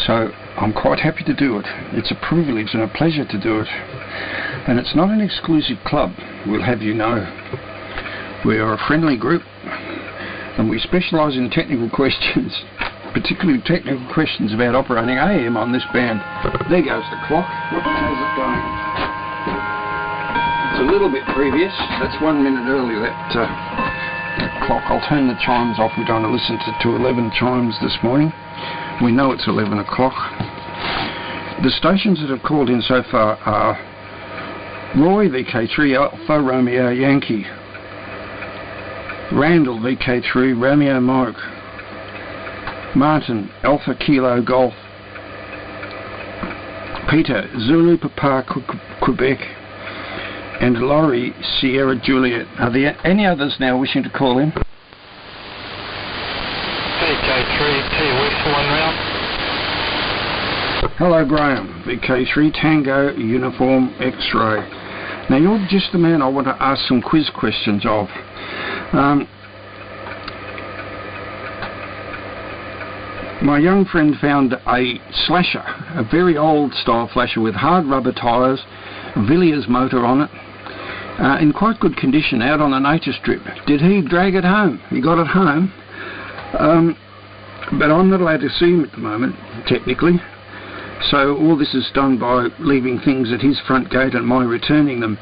So I'm quite happy to do it. It's a privilege and a pleasure to do it. And it's not an exclusive club, we'll have you know. We are a friendly group, and we specialise in technical questions, particularly technical questions about operating AM on this band. There goes the clock. How's it going? It's a little bit previous. That's 1 minute early, that clock. I'll turn the chimes off. We don't want to listen to 11 chimes this morning. We know it's 11 o'clock. The stations that have called in so far are Roy VK3 Alpha Romeo Yankee, Randall VK3 Romeo Mike, Martin Alpha Kilo Golf, Peter Zulu Papa Quebec, and Laurie Sierra Juliet. Are there any others now wishing to call in? VK3 T West 1 round. Hello Graham, VK3 Tango Uniform X-Ray. Now you're just the man I want to ask some quiz questions of. My young friend found a slasher, a very old style flasher with hard rubber tyres, Villiers motor on it, in quite good condition out on a nature strip. Did he drag it home? He got it home, but I'm not allowed to see him at the moment, technically. So all this is done by leaving things at his front gate and my returning them.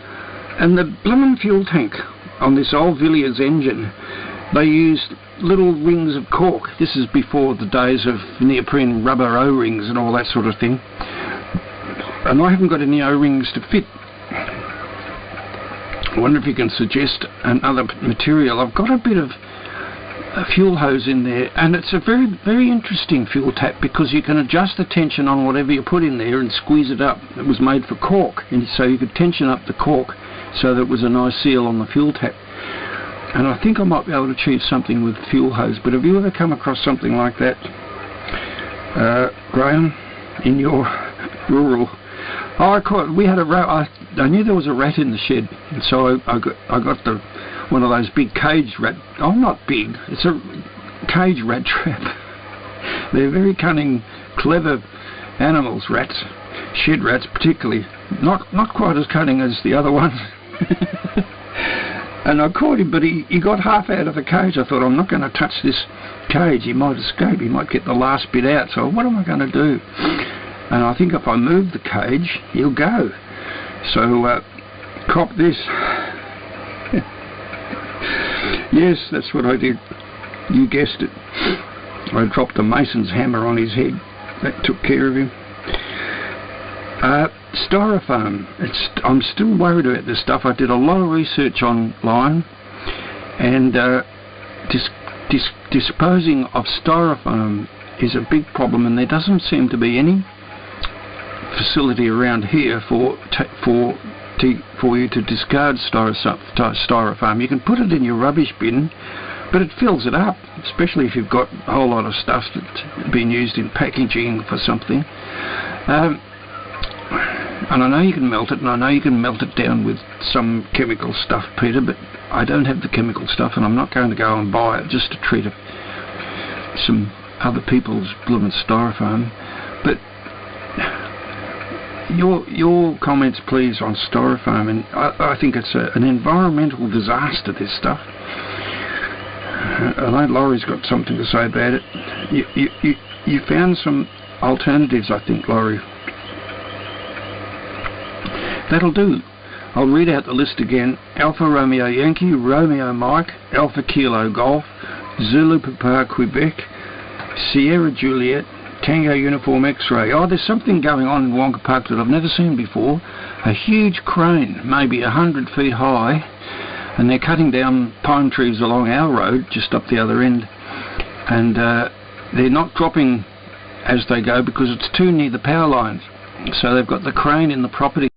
And the bloomin' fuel tank on this old Villiers engine, they used little rings of cork. This is before the days of neoprene rubber O-rings and all that sort of thing. And I haven't got any O-rings to fit. I wonder if you can suggest another material. I've got a bit of a fuel hose in there, and it's a very, very interesting fuel tap because you can adjust the tension on whatever you put in there and squeeze it up. It was made for cork, and so you could tension up the cork so that it was a nice seal on the fuel tap. And I think I might be able to achieve something with fuel hose. But have you ever come across something like that, Graham, in your rural? Oh, we had a rat. I knew there was a rat in the shed, and so I got one of those big cage rat. Oh, not big. It's a cage rat trap. They're very cunning, clever animals, rats, shed rats particularly. Not quite as cunning as the other ones. And I caught him, but he got half out of the cage. I thought, I'm not going to touch this cage. He might escape. He might get the last bit out. So what am I going to do? And I think if I move the cage, he'll go. So, cop this. Yes, that's what I did. You guessed it. I dropped a mason's hammer on his head. That took care of him. Styrofoam. I'm still worried about this stuff. I did a lot of research online, and disposing of styrofoam is a big problem, and there doesn't seem to be any facility around here for you to discard styrofoam. You can put it in your rubbish bin, but it fills it up, especially if you've got a whole lot of stuff that's been used in packaging for something. And I know you can melt it, and I know you can melt it down with some chemical stuff, Peter, but I don't have the chemical stuff, and I'm not going to go and buy it just to treat some other people's blooming styrofoam. But your comments, please, on styrofoam, and I think it's an environmental disaster, this stuff. I know Laurie's got something to say about it. You found some alternatives, I think, Laurie. That'll do. I'll read out the list again. Alpha Romeo Yankee, Romeo Mike, Alpha Kilo Golf, Zulu Papa Quebec, Sierra Juliet, Tango Uniform X-Ray. Oh, there's something going on in Wonka Park that I've never seen before. A huge crane, maybe 100 feet high, and they're cutting down pine trees along our road, just up the other end. And they're not dropping as they go because it's too near the power lines. So they've got the crane in the property.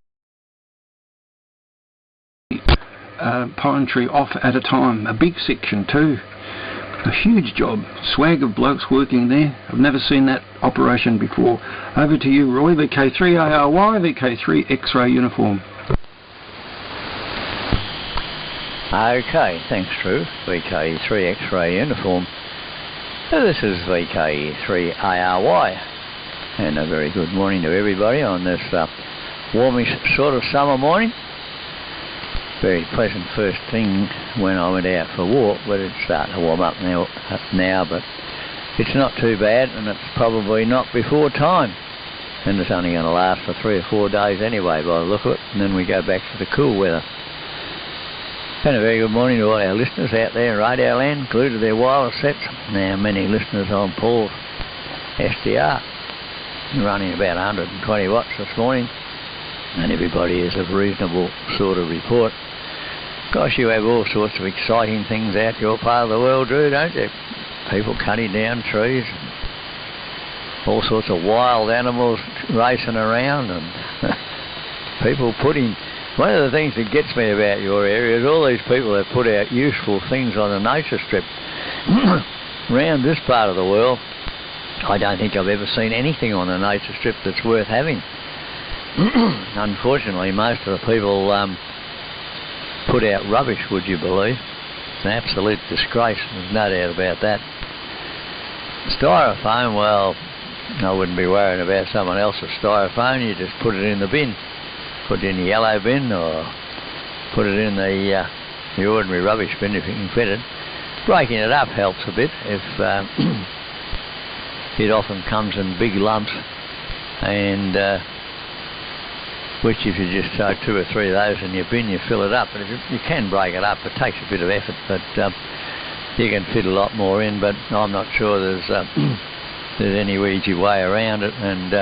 Pine tree off at a time, a big section too, a huge job, swag of blokes working there. I've never seen that operation before. Over to you, Roy, VK3ARY, VK3 X-Ray Uniform. Okay, thanks Drew, VK3 X-Ray Uniform. So this is VK3ARY. and a very good morning to everybody on this warmish sort of summer morning. Very pleasant first thing when I went out for a walk, but it's starting to warm up now, but it's not too bad, and it's probably not before time. And it's only going to last for 3 or 4 days anyway by the look of it, and then we go back to the cool weather. And a very good morning to all our listeners out there in Radio Land, glued to their wireless sets. Now many listeners on Paul's SDR, running about 120 watts this morning, and everybody has a reasonable sort of report. Gosh, you have all sorts of exciting things out your part of the world, Drew, don't you? People cutting down trees, all sorts of wild animals racing around, and people putting... One of the things that gets me about your area is all these people that put out useful things on the nature strip. Around this part of the world, I don't think I've ever seen anything on the nature strip that's worth having. Unfortunately, most of the people put out rubbish, would you believe? It's an absolute disgrace, there's no doubt about that. Styrofoam, well, I wouldn't be worrying about someone else's styrofoam. You just put it in the bin. Put it in the yellow bin, or put it in the ordinary rubbish bin if you can fit it. Breaking it up helps a bit. If it often comes in big lumps, and which if you just throw 2 or 3 of those in your bin, you fill it up. But if you can break it up, it takes a bit of effort, but you can fit a lot more in. But I'm not sure there's any easy way around it, and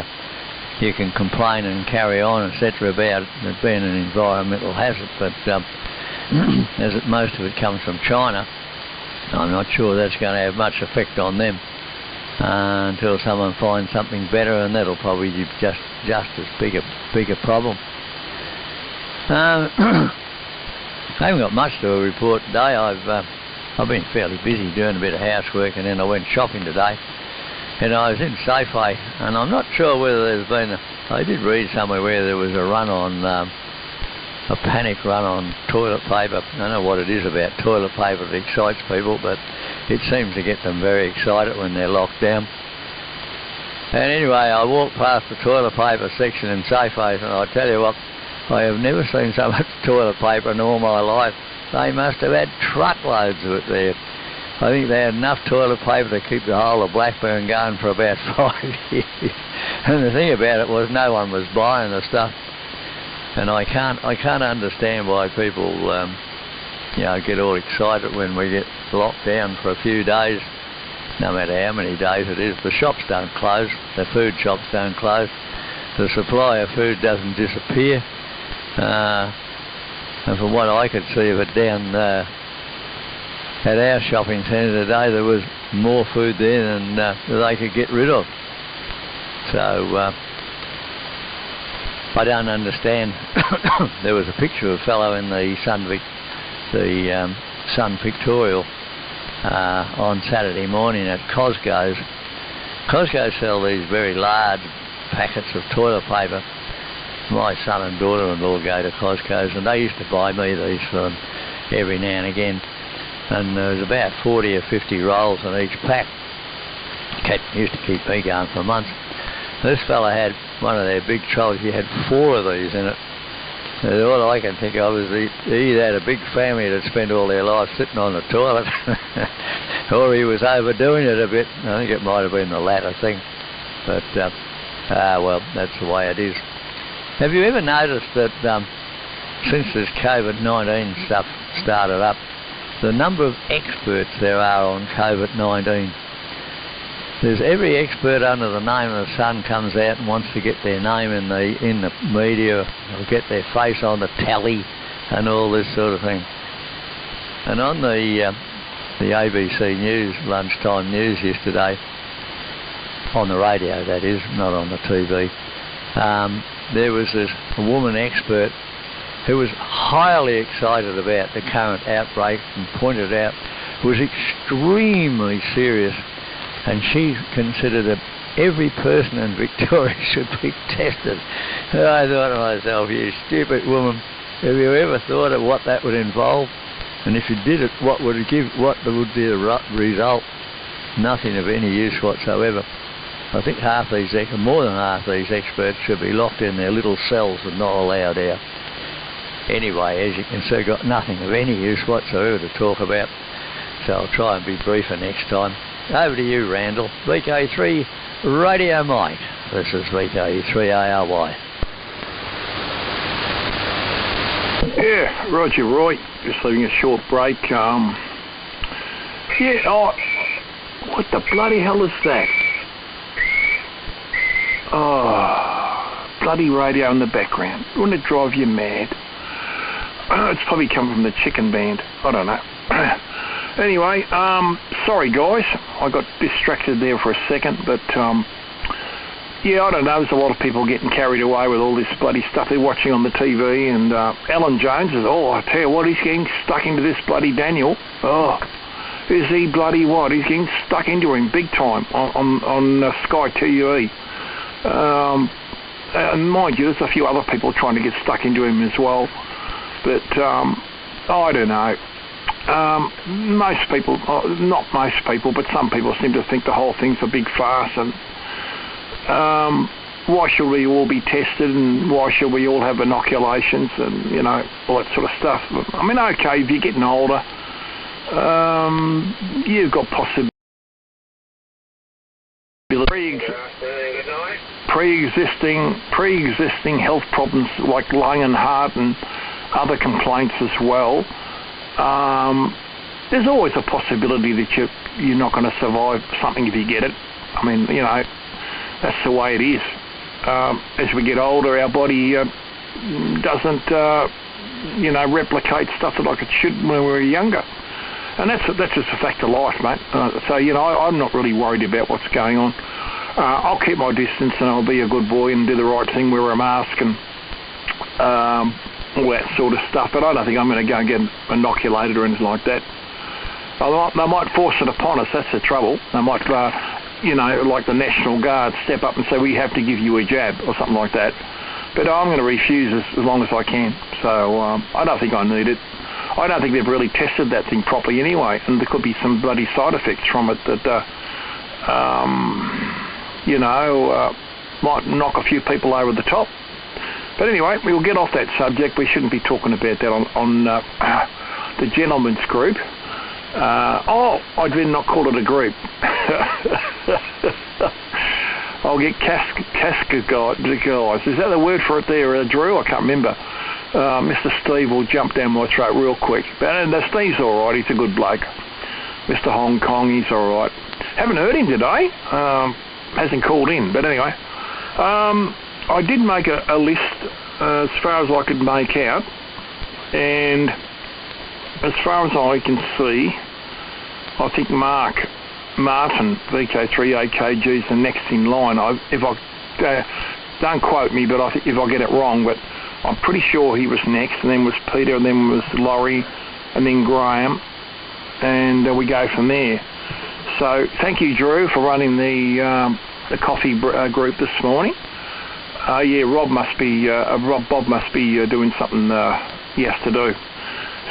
you can complain and carry on, etc., about it being an environmental hazard, but as most of it comes from China, I'm not sure that's going to have much effect on them until someone finds something better, and that'll probably be just as big a problem. I haven't got much to report today. I've been fairly busy doing a bit of housework, and then I went shopping today. And I was in Safeway, and I'm not sure whether there's been I did read somewhere where there was a panic run on toilet paper. I don't know what it is about toilet paper that excites people, but it seems to get them very excited when they're locked down. And anyway, I walked past the toilet paper section in Safeway, and I tell you what, I have never seen so much toilet paper in all my life. They must have had truckloads of it there. I think they had enough toilet paper to keep the whole of Blackburn going for about 5 years. And the thing about it was no one was buying the stuff. And I can't understand why people get all excited when we get locked down for a few days. No matter how many days it is, the shops don't close, the food shops don't close, the supply of food doesn't disappear. And from what I could see of it down at our shopping centre today, there was more food there than they could get rid of. So I don't understand. There was a picture of a fellow in the Sun Pictorial on Saturday morning at Costco's. Costco sell these very large packets of toilet paper. My son and daughter-in-law go to Costco's, and they used to buy me these for them every now and again. And there was about 40 or 50 rolls in each pack. Used to keep me going for months. This fella had one of their big trolleys. He had 4 of these in it. And all I can think of is he either had a big family that spent all their life sitting on the toilet, or he was overdoing it a bit. I think it might have been the latter thing. But, well, that's the way it is. Have you ever noticed that since this COVID-19 stuff started up, the number of experts there are on COVID-19? There's every expert under the name of the sun comes out and wants to get their name in the media, or get their face on the tally and all this sort of thing. And on the ABC News, lunchtime news yesterday, on the radio that is, not on the TV, there was a woman expert who was highly excited about the current outbreak and pointed out it was extremely serious, and she considered that every person in Victoria should be tested. And I thought to myself, you stupid woman, have you ever thought of what that would involve? And if you did it, what would be the result? Nothing of any use whatsoever. I think more than half these experts should be locked in their little cells and not allowed out. Anyway, as you can see, got nothing of any use whatsoever to talk about, so I'll try and be briefer next time. Over to you, Randall. VK3 Radio Mike. This is VK3ARY. Yeah, Roger Roy. Just leaving a short break. What the bloody hell is that? Oh, bloody radio in the background. Wouldn't it drive you mad? It's probably come from the chicken band. I don't know. Anyway, sorry guys, I got distracted there for a second, but yeah, I don't know, there's a lot of people getting carried away with all this bloody stuff they're watching on the TV, and Alan Jones is, I tell you what, he's getting stuck into this bloody Daniel. Oh, is he bloody what? He's getting stuck into him big time on Sky TV. And mind you, there's a few other people trying to get stuck into him as well, but I don't know. Most people, not most people, but some people seem to think the whole thing's a big farce, and why should we all be tested, and why should we all have inoculations, and, you know, all that sort of stuff. I mean, okay, if you're getting older, you've got possibility. Pre-existing health problems like lung and heart and other complaints as well. There's always a possibility that you're not going to survive something if you get it. I mean, you know, that's the way it is. As we get older, our body doesn't, you know, replicate stuff like it should when we were younger. And that's just a fact of life, mate. So, you know, I'm not really worried about what's going on. I'll keep my distance, and I'll be a good boy and do the right thing, wear a mask and all that sort of stuff. But I don't think I'm going to go and get inoculated or anything like that. They might force it upon us, that's the trouble. They might, you know, like the National Guard, step up and say, we have to give you a jab or something like that. But I'm going to refuse as long as I can. So I don't think I need it. I don't think they've really tested that thing properly anyway, and there could be some bloody side effects from it that, you know, might knock a few people over the top. But anyway, we'll get off that subject. We shouldn't be talking about that on the gentleman's group. I did not call it a group. I'll get Casca guys. Is that the word for it there, Drew? I can't remember. Mr. Steve will jump down my throat real quick. But Steve's all right. He's a good bloke. Mr. Hong Kong, he's all right. Haven't heard him today. Hasn't called in. But anyway, I did make a list as far as I could make out, and as far as I can see, I think Martin, VK3AKG, is the next in line. Don't quote me, but I think if I get it wrong, but I'm pretty sure he was next, and then was Peter, and then was Laurie, and then Graham, and we go from there. So thank you, Drew, for running the coffee group this morning. Yeah, Bob must be doing something he has to do.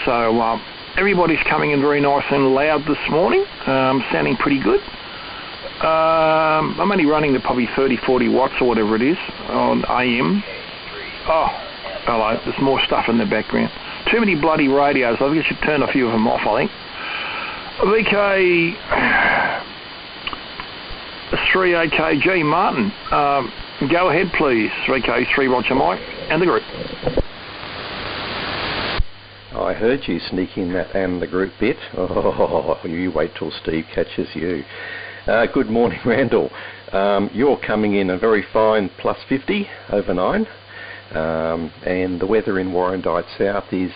So everybody's coming in very nice and loud this morning, sounding pretty good. I'm only running to probably 30-40 watts or whatever it is on AM. Oh, hello, there's more stuff in the background. Too many bloody radios. I think I should turn a few of them off, I think. VK3AKG, Martin, go ahead please. VK3 Roger Mike and the group. I heard you sneaking that and the group bit. Oh, you wait till Steve catches you. Good morning, Randall. You're coming in a very fine plus 50 over 9. And the weather in Warrandyte South is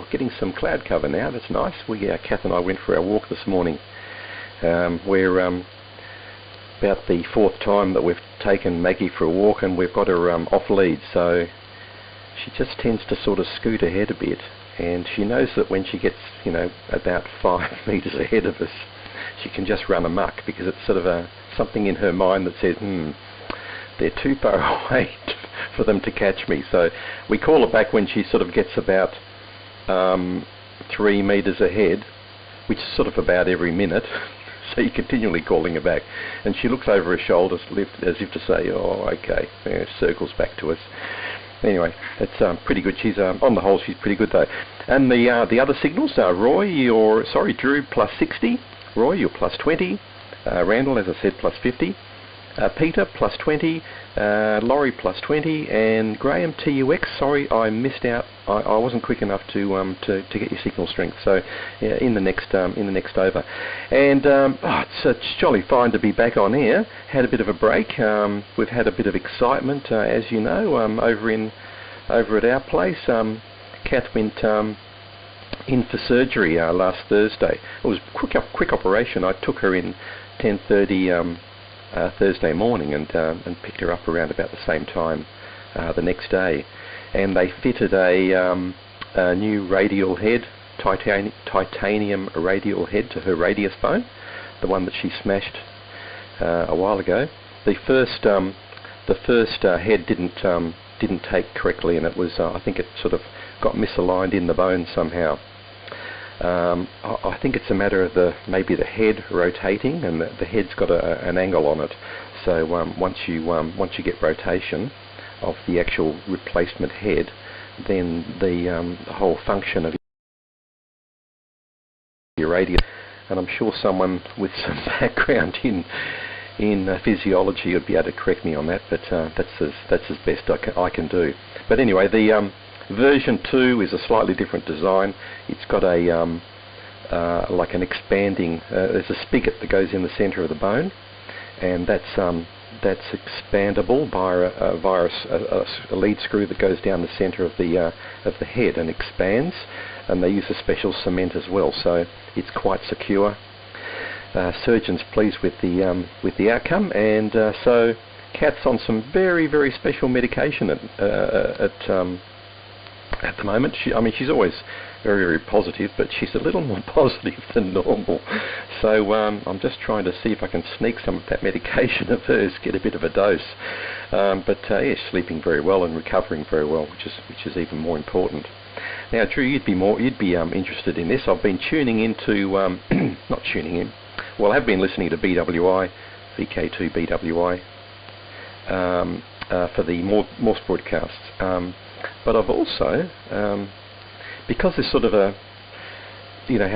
getting some cloud cover now. That's nice. Kath and I went for our walk this morning. We're about the 4th time that we've taken Maggie for a walk, and we've got her off lead, so she just tends to sort of scoot ahead a bit, and she knows that when she gets, you know, about 5 metres ahead of us, she can just run amok, because it's sort of something in her mind that says, they're too far away for them to catch me. So we call her back when she sort of gets about 3 metres ahead, which is sort of about every minute. So you're continually calling her back. And she looks over her shoulder as if to say, oh, okay, circles back to us. Anyway, it's pretty good. She's on the whole, she's pretty good though. And the other signals are Drew plus 60, Roy, you're plus 20, Randall, as I said, plus 50, Peter plus 20, Laurie plus 20, and Graham TUX. Sorry, I missed out. I wasn't quick enough to get your signal strength. So yeah, in the next over. And it's jolly fine to be back on air. Had a bit of a break. We've had a bit of excitement, as you know, over at our place. Kath went in for surgery last Thursday. It was quick operation. I took her in 10:30. Thursday morning and picked her up around about the same time the next day, and they fitted a new radial head, titanium radial head to her radius bone, the one that she smashed a while ago. The first head didn't take correctly, and it was I think it sort of got misaligned in the bone somehow. I think it's a matter of maybe the head rotating, and the head's got an angle on it. So once you get rotation of the actual replacement head, then the whole function of your radius. And I'm sure someone with some background in physiology would be able to correct me on that, but that's as best I can do. But anyway, the version 2 is a slightly different design. It's got a like an expanding. There's a spigot that goes in the centre of the bone, and that's expandable via a lead screw that goes down the centre of the head and expands. And they use a special cement as well, so it's quite secure. Surgeon's pleased with the outcome, and so Kat's on some very, very special medication at the moment. She's always very, very positive, but she's a little more positive than normal. So I'm just trying to see if I can sneak some of that medication of hers, get a bit of a dose. But yeah, sleeping very well and recovering very well, which is even more important. Now, Drew, you'd be interested in this. I've been tuning into not tuning in. Well, I have been listening to BWI, VK2 BWI, for the Morse broadcasts. But I've also, because there's sort of how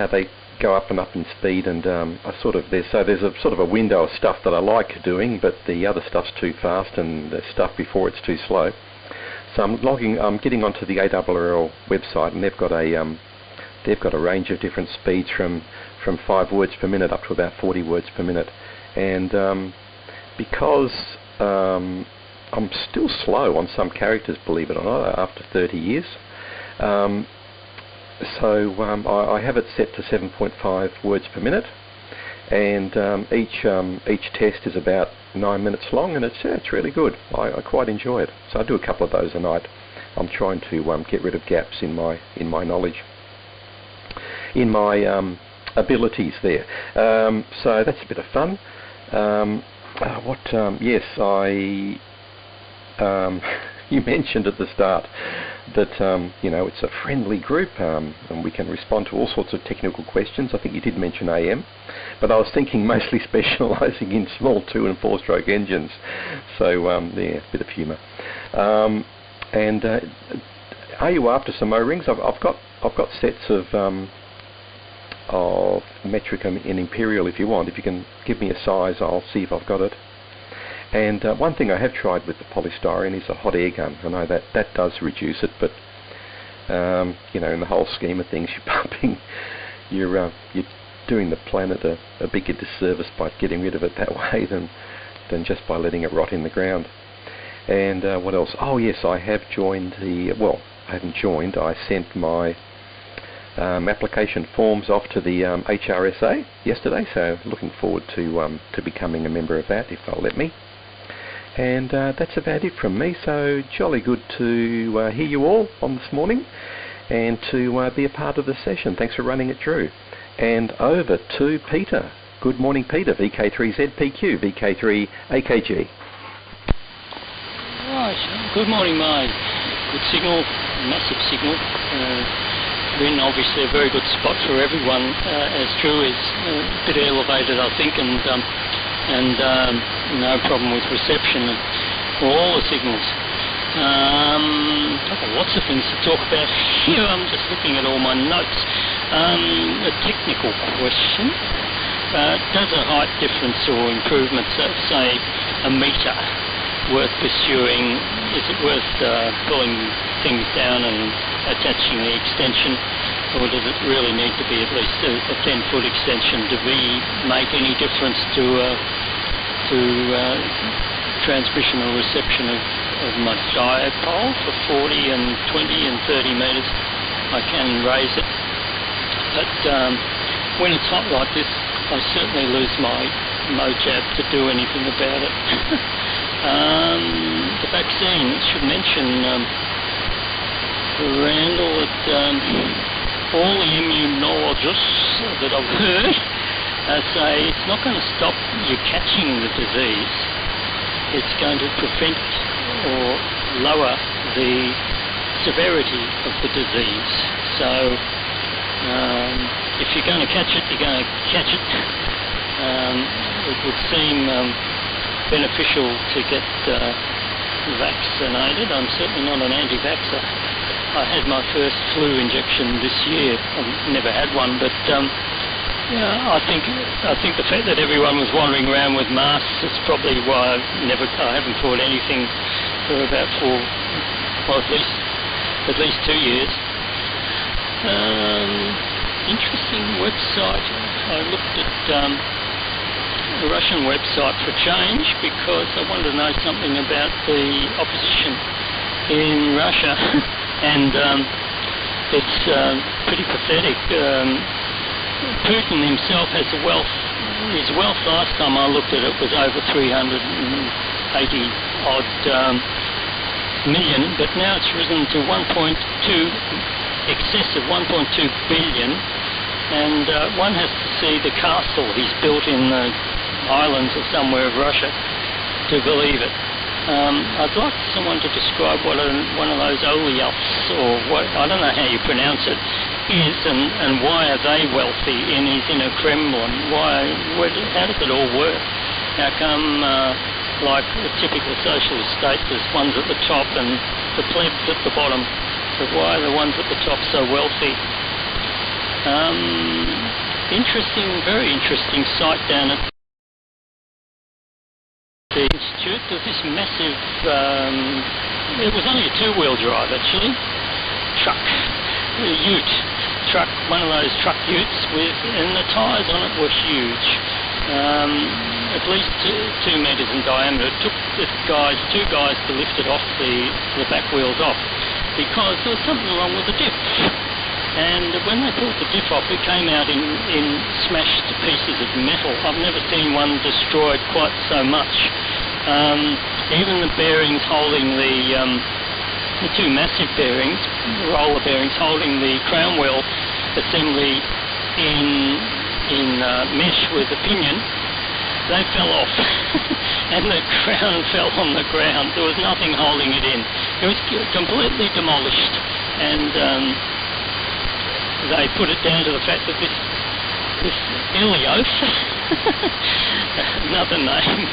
they go up and up in speed, and there's a sort of a window of stuff that I like doing, but the other stuff's too fast, and the stuff before it's too slow. So I'm getting onto the ARRL website, and they've got a range of different speeds from 5 words per minute up to about 40 words per minute, and because I'm still slow on some characters, believe it or not, after 30 years. So I have it set to 7.5 words per minute, and each test is about 9 minutes long, and it's really good. I quite enjoy it. So I do a couple of those a night. I'm trying to get rid of gaps in my knowledge, in my abilities there. So that's a bit of fun. Yes, you mentioned at the start that it's a friendly group, and we can respond to all sorts of technical questions. I think you did mention AM, but I was thinking mostly specialising in small 2- and 4-stroke engines. So yeah, a bit of humour. And are you after some O-rings? I've got sets of metric and imperial if you want. If you can give me a size, I'll see if I've got it. And one thing I have tried with the polystyrene is a hot air gun. I know that does reduce it, but in the whole scheme of things, you're doing the planet a bigger disservice by getting rid of it that way than just by letting it rot in the ground. And what else? Oh yes, I have joined I haven't joined. I sent my application forms off to the HRSA yesterday, so looking forward to becoming a member of that if they'll let me. And that's about it from me, so jolly good to hear you all on this morning and to be a part of the session. Thanks for running it, Drew. And over to Peter. Good morning, Peter, VK3ZPQ, VK3AKG. Right, good morning, mate. Good signal, massive signal. We're in obviously a very good spot for everyone, as Drew is a bit elevated, I think, and no problem with reception for all the signals. I've got lots of things to talk about here. I'm just looking at all my notes. A technical question. Does a height difference or improvements of, say, a metre worth pursuing? Is it worth pulling things down and attaching the extension, or does it really need to be at least a 10-foot extension to make any difference to transmission or reception of my dipole for 40 and 20 and 30 metres? I can raise it, but when it's hot like this, I certainly lose my mojab to do anything about it. The vaccine, I should mention, Randall, that all the immunologists that I've heard say it's not going to stop you catching the disease. It's going to prevent or lower the severity of the disease. So if you're going to catch it, you're going to catch it. It would seem beneficial to get vaccinated. I'm certainly not an anti-vaxxer. I had my first flu injection this year. I've never had one, but I think the fact that everyone was wandering around with masks is probably why I haven't caught anything for about at least 2 years. Interesting website. I looked at the Russian website for a change because I wanted to know something about the opposition in Russia, and it's pretty pathetic. Putin himself has his wealth last time I looked at it was over 380 odd million, but now it's risen to excess of 1.2 billion, and one has to see the castle he's built in the islands or somewhere of Russia to believe it. I'd like someone to describe what one of those oligarchs, or what, I don't know how you pronounce it, is, and why are they wealthy and he's in a Kremlin? How does it all work? How come, like a typical socialist state, there's ones at the top and the plebs at the bottom, but why are the ones at the top so wealthy? Very interesting site down at the Institute. There's this massive, it was only a two-wheel drive actually, ute truck, one of those truck utes and the tyres on it were huge, at least 2 metres in diameter. It took two guys to lift it off the back wheels off because there was something wrong with the diff. And when they pulled the diff off, it came out in smashed to pieces of metal. I've never seen one destroyed quite so much. Even the bearings holding the two massive bearings, roller bearings holding the crown wheel assembly in mesh with the pinion, they fell off and the crown fell on the ground. There was nothing holding it in. It was completely demolished, and they put it down to the fact that this Ilios, another name,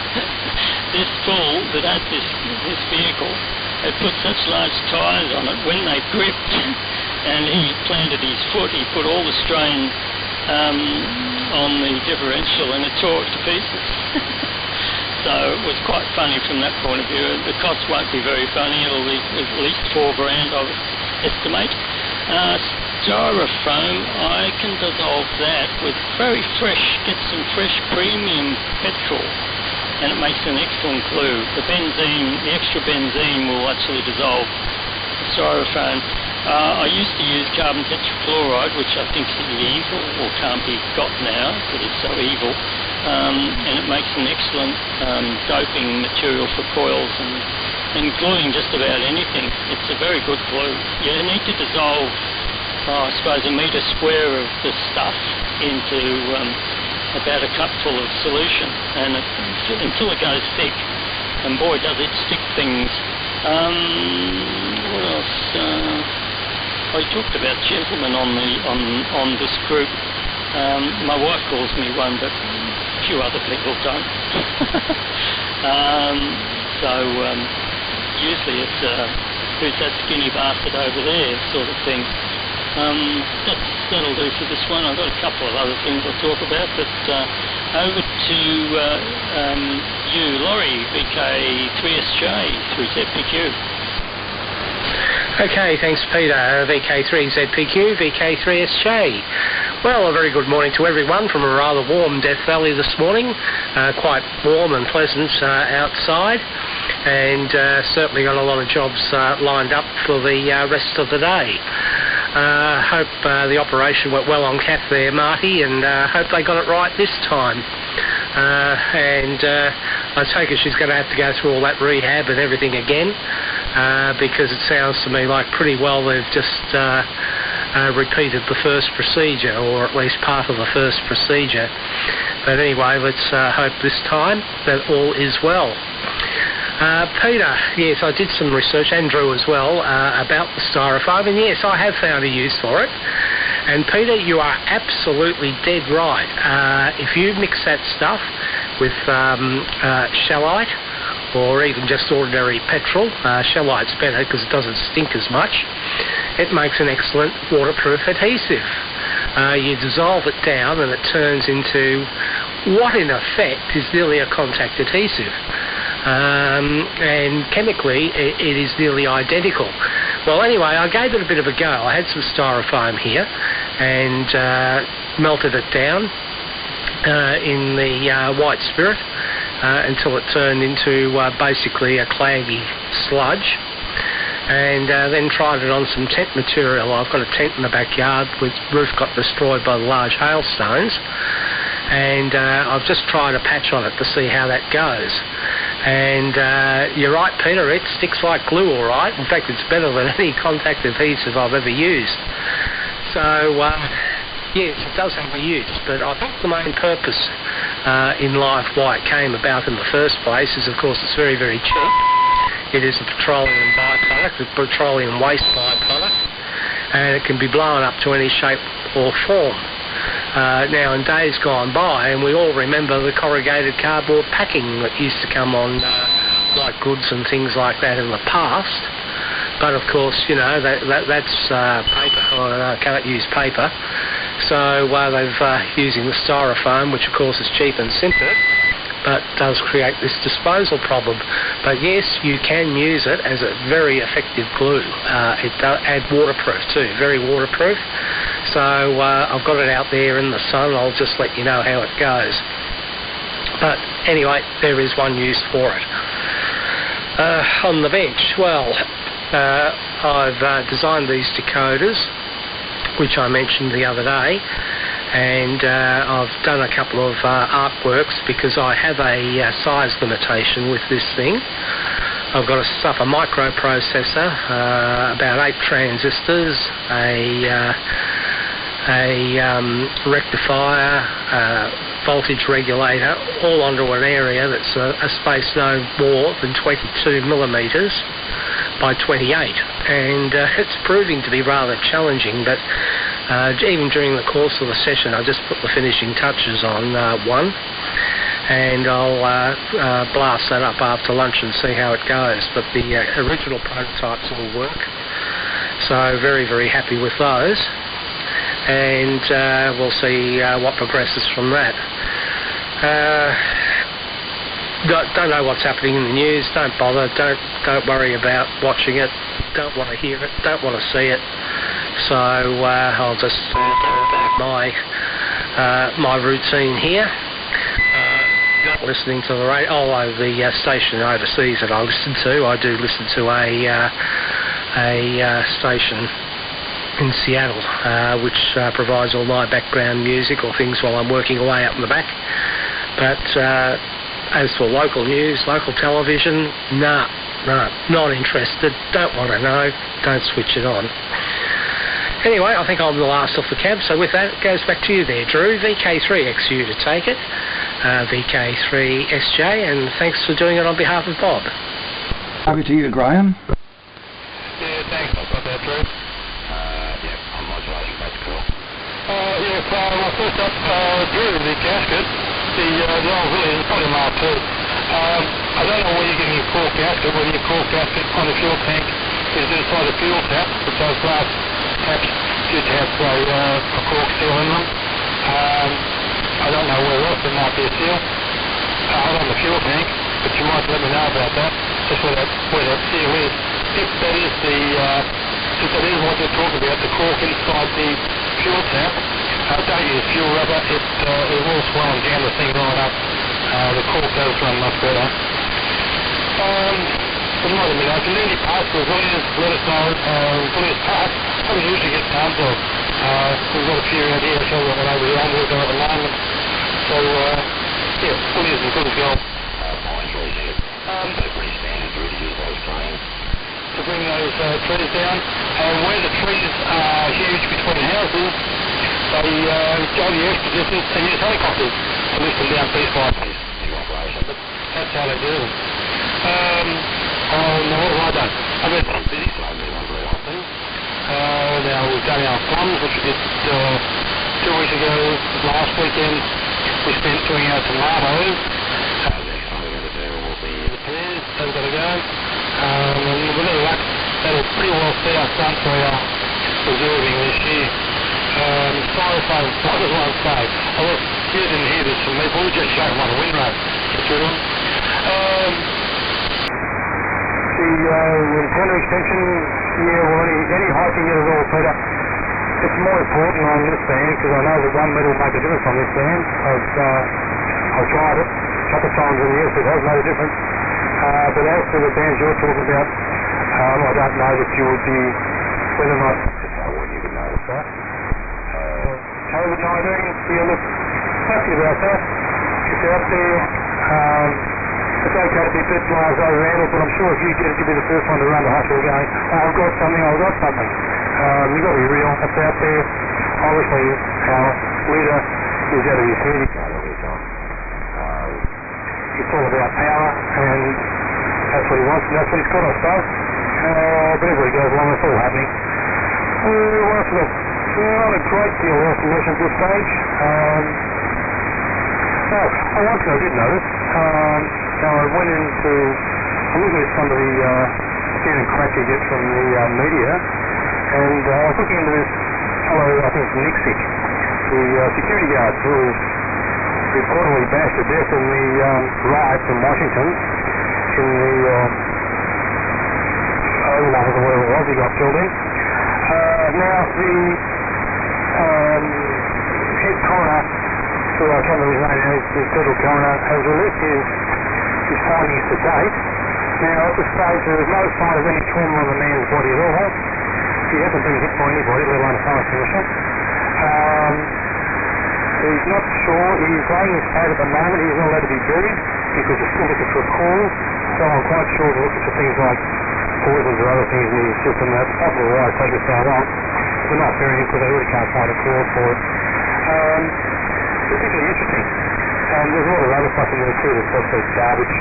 this fool that had this vehicle had put such large tyres on it, when they gripped and he planted his foot, he put all the strain on the differential and it tore it to pieces. So it was quite funny from that point of view. The cost won't be very funny. It'll be at least $4,000, I would estimate. Styrofoam, I can dissolve that with get some fresh premium petrol, and it makes an excellent glue. The extra benzene will actually dissolve the styrofoam. I used to use carbon tetrachloride, which I think is evil or can't be got now because it's so evil, and it makes an excellent doping material for coils and gluing just about anything. It's a very good glue. You need to dissolve, I suppose, a metre square of the stuff into about a cupful of solution, and until it goes thick, and boy does it stick things. What else? I talked about gentlemen on this group. My wife calls me one, but a few other people don't. Usually it's who's that skinny bastard over there sort of thing. That'll do for this one. I've got a couple of other things I'll talk about, but over to you, Laurie, VK3SJ, 3ZPQ. Okay, thanks Peter. VK3ZPQ, VK3SJ. Well, a very good morning to everyone from a rather warm Death Valley this morning. Quite warm and pleasant outside, and certainly got a lot of jobs lined up for the rest of the day. Hope the operation went well on Kath there, Marty, and hope they got it right this time. I take it she's going to have to go through all that rehab and everything again, because it sounds to me like pretty well they've just repeated the first procedure, or at least part of the first procedure. But anyway, let's hope this time that all is well. Peter, yes, I did some research, Andrew as well, about the styrofoam, and yes, I have found a use for it. And Peter, you are absolutely dead right. If you mix that stuff with shellite, or even just ordinary petrol, shellite's better because it doesn't stink as much, it makes an excellent waterproof adhesive. You dissolve it down and it turns into what in effect is nearly a contact adhesive. And chemically it is nearly identical. Well, anyway, I gave it a bit of a go. I had some styrofoam here and melted it down in the white spirit until it turned into basically a claggy sludge, and then tried it on some tent material. I've got a tent in the backyard with roof got destroyed by the large hailstones, and I've just tried a patch on it to see how that goes. And you're right, Peter, it sticks like glue all right. In fact, it's better than any contact adhesive I've ever used. So yes, it does have a use, but I think the main purpose in life why it came about in the first place is, of course, it's very, very cheap. It is a petroleum byproduct, a petroleum waste byproduct, and it can be blown up to any shape or form. Now, in days gone by, and we all remember the corrugated cardboard packing that used to come on like goods and things like that in the past. But of course, you know, that's paper. I can't use paper. So they've using the styrofoam, which of course is cheap and simple, but does create this disposal problem. But yes, you can use it as a very effective glue. It does add waterproof too, very waterproof. So I've got it out there in the sun. I'll just let you know how it goes. But anyway, there is one use for it. On the bench, well, I've designed these decoders, which I mentioned the other day, and I've done a couple of artworks because I have a size limitation with this thing. I've got a microprocessor, about 8 transistors, a rectifier, voltage regulator, all onto an area that's a space no more than 22 millimetres by 28, and it's proving to be rather challenging, but even during the course of the session I just put the finishing touches on one, and I'll blast that up after lunch and see how it goes. But the original prototypes all work, so very, very happy with those, and we'll see what progresses from that. Don't know what's happening in the news, don't bother, don't worry about watching it, don't want to hear it, don't want to see it, so I'll just go about my routine here. Not listening to the radio, although the station overseas that I listen to, I do listen to a station in Seattle, which provides all my background music or things while I'm working away up in the back. But as for local news, local television, no, not interested, don't want to know, don't switch it on. Anyway, I think I'm the last off the cab, so with that, it goes back to you there, Drew. VK3XU to take it, VK3SJ, and thanks for doing it on behalf of Bob. Over to you, Graham. Yeah, thanks. I've got that, Drew. I first up drew the gasket, the old Williams, probably Mark II. I don't know where you're getting your cork gasket, whether your cork gasket on the fuel tank is inside the fuel tap, but those glass taps did have a cork seal in them. I don't know where else there might be a seal on the fuel tank, but you might let me know about that, just where that seal is. If that is what you're talking about, the cork inside the fuel tap, don't use fuel rubber, it will swell and jam the thing right up. The cork does run much better. But not a minute, if you need any parts for Williams, let us know. Williams parts, we usually get tons of. We've got a few out here, so we've got one over here, I'm working at the moment. So, Williams is good as gold. Pretty standard to use those trains. To bring those trees down, and where the trees are huge between houses, they go the extra distance and use helicopters to lift them down piece by piece. But that's how they do them. What have I done? I've been busy, so I've been on very often. Now we've done our plums, which we did 2 weeks ago. Last weekend we spent doing our tomatoes. Next time we're going to do will be the pears, they've got to go. And with a little luck, that'll pretty well see us done for our preserving this year. Styrofoam, what does one say? Oh, look, you didn't hear this from me, but we just showed them on a windrow. Get through them. The antenna extension, any hiking it at all, Peter. It's more important on this band, because I know that 1 metre will make a difference on this band. I've tried it a couple of times, and yes, it has made a difference. But as to the bands you're talking about, I don't know that you would be, whether or not, what you would notice that. COVID-19, yeah, look, happy about that. It's out there. It's okay to be a bit blasé around it, but I'm sure if you get it, you'll be the first one to run the hustle going, I've got something. You've got to be real. It's out there. Obviously, our leader is out of his head. It's all about power, and that's what he wants, and that's what he's got, I suppose. But everybody goes along, it's all happening. What else we got? Not a great deal of information at this stage. One thing I did notice, I went into, I'm looking at some of the scan and crack you get from the media, and I was looking into this fellow, I think it's Nixick, the security guard who was reportedly bashed to death in the riots in Washington in the, I don't know where it was, he got killed in. Now, the head coroner, who I can't remember his name, the federal coroner, has released his findings to date. Now, at this stage, there is no sign of any trauma on the man's body at all. He hasn't been hit by anybody, let alone a fire extinguisher. He's not sure. He's laying his fate at the moment. He's not allowed to be buried because they're still looking for a cause. So I'm quite sure they're looking for things like poisons or other things in his system. That's possibly why it's taken so long. They're not burying him because they really can't find a cause for it. Particularly interesting. There's a lot of other stuff in there too that's also garbage.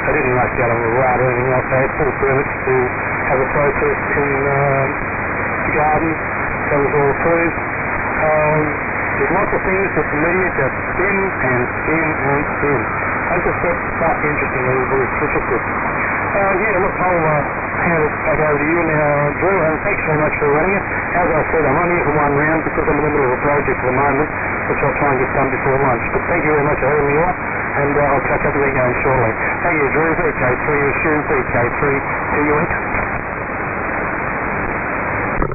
They didn't rush out on the road or anything like that. Full permits to have a protest in the garden. That was all approved. There's lots of things that the media just spin and spin and spin. I just thought quite interesting and very interested. Look, I'll hand it back over to you now, Drew, and thanks very much for running it. As I said, I'm only here for one round because I'm in the middle of a project at the moment, which I'll try and get done before lunch. But thank you very much for having me on, and I'll catch up with you again shortly. Thank you, Drew. VK3 assume VK3 TUX.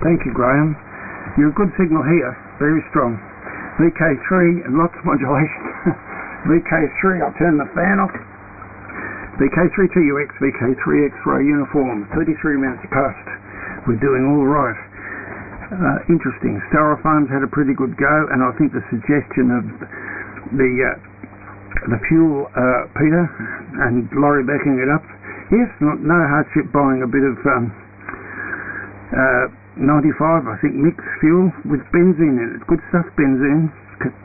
Thank you, Graham. You're a good signal here, very strong. VK3 and lots of modulation. VK3, I'll turn the fan off. VK3 TUX, VK3 X-ray uniform, 33 minutes past. We're doing all right. Interesting. Styrofoam's had a pretty good go, and I think the suggestion of the fuel, Peter, and Laurie backing it up. Yes, no hardship buying a bit of 95, I think, mixed fuel with benzene in it. Good stuff, benzene.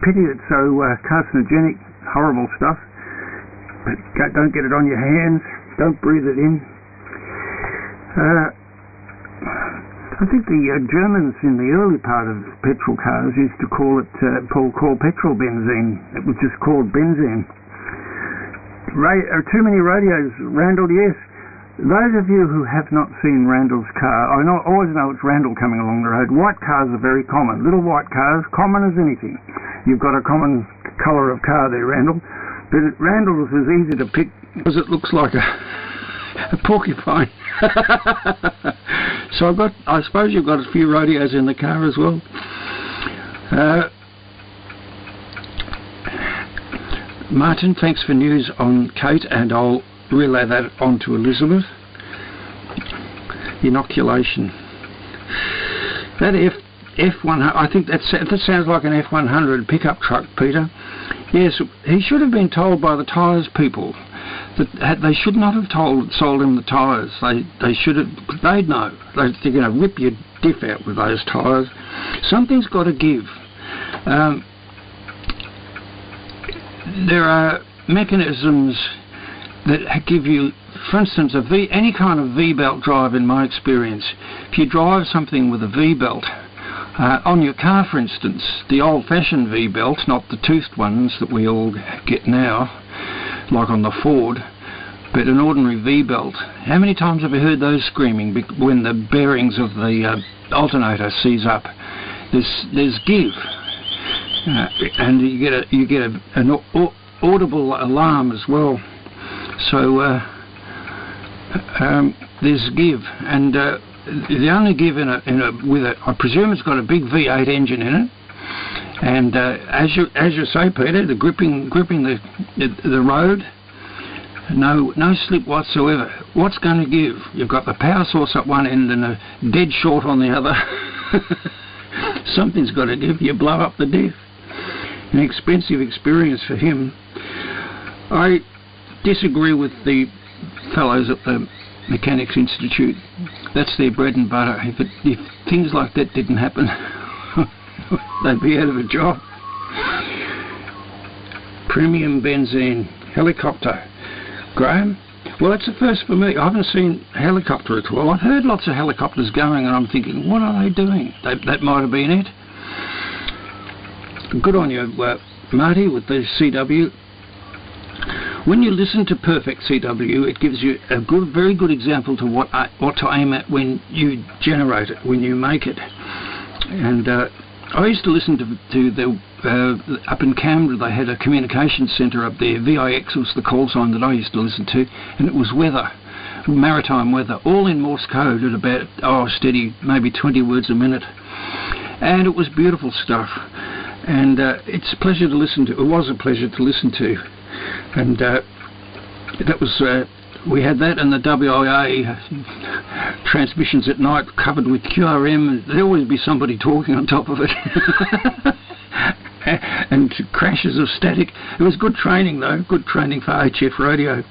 Pity it's so carcinogenic, horrible stuff. But don't get it on your hands. Don't breathe it in. I think the Germans in the early part of petrol cars used to call it call petrol benzene. It was just called benzene. Too many radios, Randall, yes. Those of you who have not seen Randall's car, I always know it's Randall coming along the road. White cars are very common. Little white cars, common as anything. You've got a common colour of car there, Randall. But Randall's is easy to pick because it looks like a porcupine. So I suppose you've got a few radios in the car as well. Martin, thanks for news on Kate, and I'll relay that on to Elizabeth. Inoculation. That F100, I think that sounds like an F100 pickup truck, Peter. Yes, he should have been told by the tyres people that they should not have sold him the tyres. They should have. They'd know. They're going to rip your diff out with those tyres. Something's got to give. There are mechanisms that give you, for instance, any kind of V-belt drive. In my experience, if you drive something with a V-belt on your car, for instance, the old-fashioned V-belt, not the toothed ones that we all get now, like on the Ford, but an ordinary V-belt. How many times have you heard those screaming when the bearings of the alternator seize up? There's give, and you get an audible alarm as well. So there's give, and the only give I presume it's got a big V8 engine in it, and as you say, Peter, the gripping the road, no slip whatsoever. What's going to give? You've got the power source at one end and a dead short on the other. Something's got to give. You blow up the diff. An expensive experience for him. I disagree with the fellows at the Mechanics Institute. That's their bread and butter. If things like that didn't happen, they'd be out of a job. Premium benzene helicopter. Graham? Well, that's the first for me. I haven't seen a helicopter at all. I've heard lots of helicopters going, and I'm thinking, what are they doing? That might have been it. Good on you, Marty, with the CW. When you listen to Perfect CW, it gives you a very good example to what to aim at when you generate it, when you make it. And I used to listen to the up in Canberra. They had a communications centre up there. VIX was the call sign that I used to listen to, and it was weather, maritime weather, all in Morse code at about steady, maybe 20 words a minute, and it was beautiful stuff. And it's a pleasure to listen to. It was a pleasure to listen to. And that was we had that, and the WIA transmissions at night covered with QRM, and there'd always be somebody talking on top of it. And crashes of static. It was good training, though. Good training for HF radio.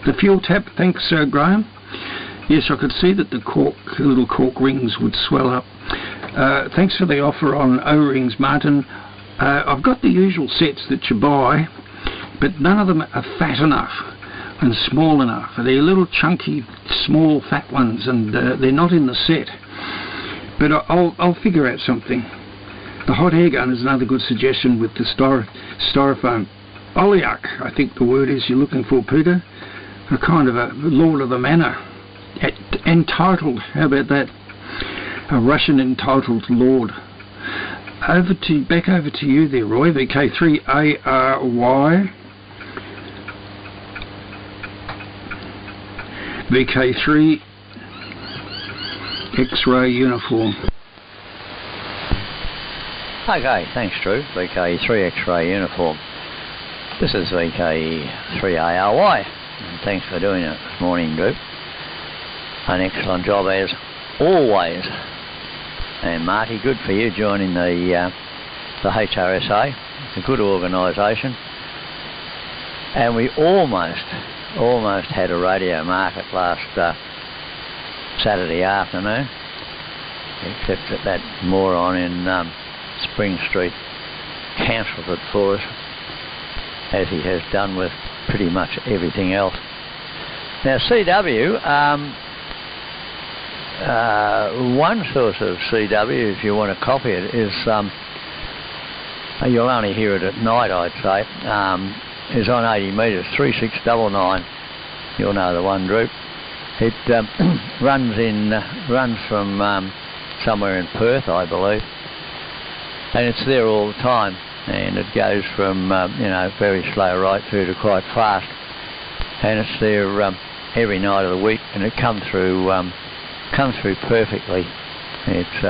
The fuel tap, thanks, Graham. Yes, I could see that the little cork rings would swell up. Thanks for the offer on O-rings, Martin. I've got the usual sets that you buy, but none of them are fat enough and small enough. They're little chunky, small, fat ones, and they're not in the set. But I'll figure out something. The hot air gun is another good suggestion with the styrofoam. Oliak, I think the word is you're looking for, Peter. A kind of a lord of the manor. Entitled, how about that? A Russian entitled lord. Back over to you there, Roy. VK3ARY. VK3 X-ray uniform. Okay, thanks Drew. VK3 X-ray uniform. This is VK3ARY. And thanks for doing it this morning, Drew. An excellent job as always. And Marty, good for you joining the HRSA. It's a good organisation. And we almost had a radio market last Saturday afternoon, except that moron in Spring Street cancelled it for us, as he has done with pretty much everything else. Now CW, one source of CW, if you want to copy it, is you'll only hear it at night, I'd say. Is on 80 metres, 3699. You'll know the one, Drew. It runs from somewhere in Perth, I believe, and it's there all the time. And it goes from very slow right through to quite fast, and it's there every night of the week, and it comes through perfectly. It's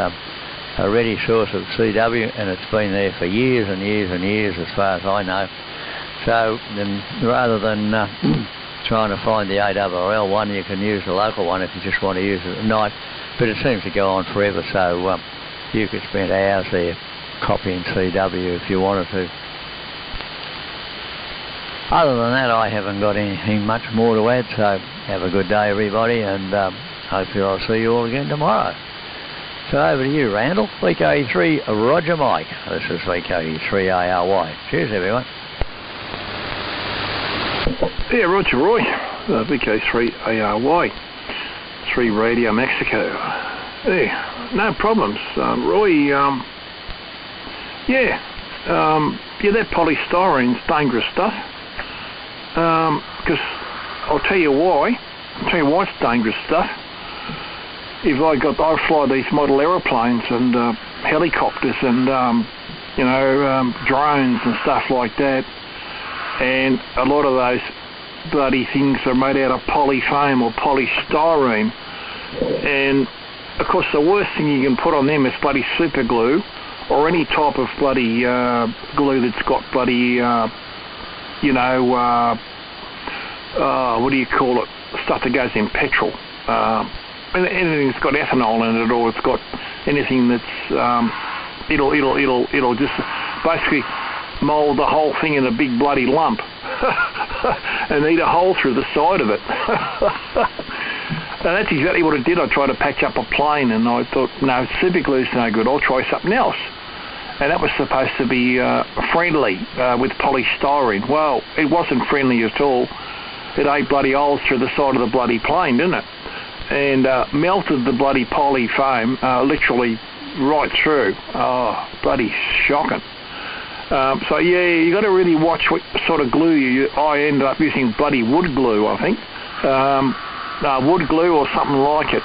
a ready source of CW, and it's been there for years and years and years, as far as I know. So then, rather than trying to find the ARRL one, you can use the local one if you just want to use it at night. But it seems to go on forever, so you could spend hours there copying CW if you wanted to. Other than that, I haven't got anything much more to add, so have a good day, everybody, and hopefully I'll see you all again tomorrow. So over to you, Randall. VK3 Roger Mike. This is VK3 ARY. Cheers, everyone. Yeah, Roger Roy, VK3 ARY, 3 Radio Mexico. Yeah, no problems. Roy, that polystyrene's dangerous stuff. Because I'll tell you why. It's dangerous stuff. I fly these model aeroplanes and helicopters and drones and stuff like that, and a lot of those bloody things are made out of polyfoam or polystyrene, and of course the worst thing you can put on them is bloody super glue or any type of bloody glue that's got bloody what do you call it, stuff that goes in petrol. Anything that's got ethanol in it, or it's got anything that's it'll just basically mould the whole thing in a big bloody lump and eat a hole through the side of it. And that's exactly what it did. I tried to patch up a plane, and I thought, no, super glue's no good. I'll try something else. And that was supposed to be friendly with polystyrene. Well, it wasn't friendly at all. It ate bloody holes through the side of the bloody plane, didn't it? And melted the bloody polyfoam literally right through. Oh, bloody shocking. So yeah, you got to really watch what sort of glue you use. I ended up using bloody wood glue, I think. Wood glue or something like it,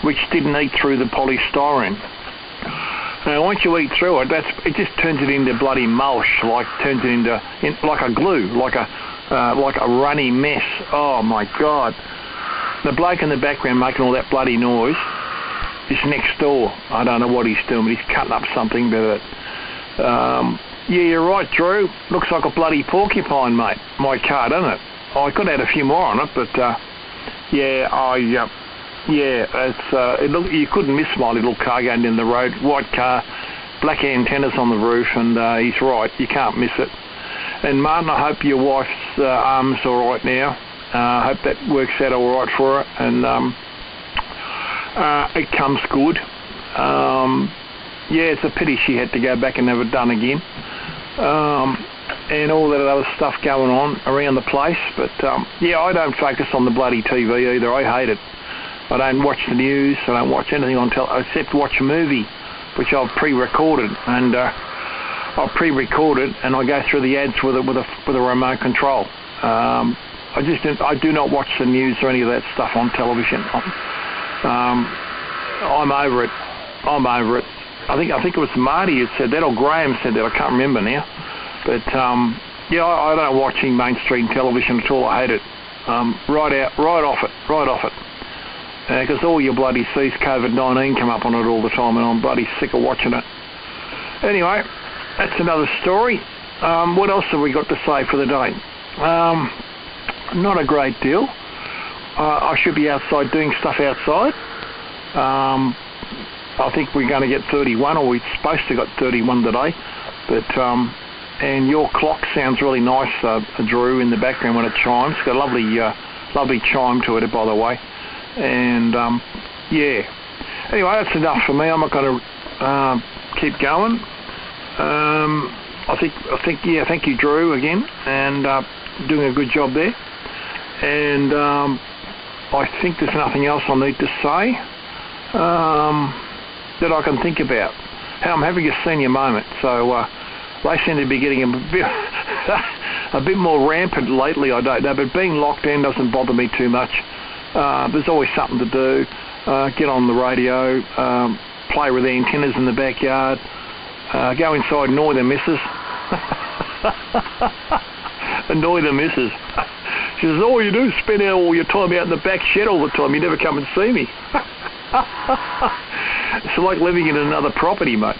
which didn't eat through the polystyrene. Now, once you eat through it, it just turns it into bloody mulch, turns it into like a glue, like a runny mess. Oh my God! The bloke in the background making all that bloody noise is next door. I don't know what he's doing, but he's cutting up something. But yeah, you're right, Drew. Looks like a bloody porcupine, mate. My car, doesn't it? I could add a few more on it, but you couldn't miss my little car going down the road. White car, black antennas on the roof, and he's right. You can't miss it. And Martin, I hope your wife's arm's all right now. I hope that works out all right for her, and it comes good. Yeah, it's a pity she had to go back and have it done again. And all that other stuff going on around the place. But yeah, I don't focus on the bloody TV either. I hate it. I don't watch the news. I don't watch anything on television except watch a movie, which I've pre-recorded, and I go through the ads with a remote control. I do not watch the news or any of that stuff on television. I'm over it. I think it was Marty who said that, or Graham said that. I can't remember now. But yeah, I don't watch any mainstream television at all. I hate it. Right off it. Because all your bloody sees COVID-19 come up on it all the time, and I'm bloody sick of watching it. Anyway, that's another story. What else have we got to say for the day? Not a great deal. I should be outside doing stuff outside. I think we're going to get 31, or we're supposed to got 31 today. But and your clock sounds really nice, Drew, in the background when it chimes. It's got a lovely chime to it, by the way. And yeah. Anyway, that's enough for me. I'm not going to keep going. I think yeah. Thank you, Drew, again, and doing a good job there. And I think there's nothing else I need to say that I can think about. I'm having a senior moment, so they seem to be getting a bit more rampant lately, I don't know, but being locked in doesn't bother me too much. There's always something to do. Get on the radio, play with the antennas in the backyard, go inside and annoy the missus. Annoy the missus. She says, all you do is spend all your time out in the back shed all the time. You never come and see me. It's like living in another property, mate.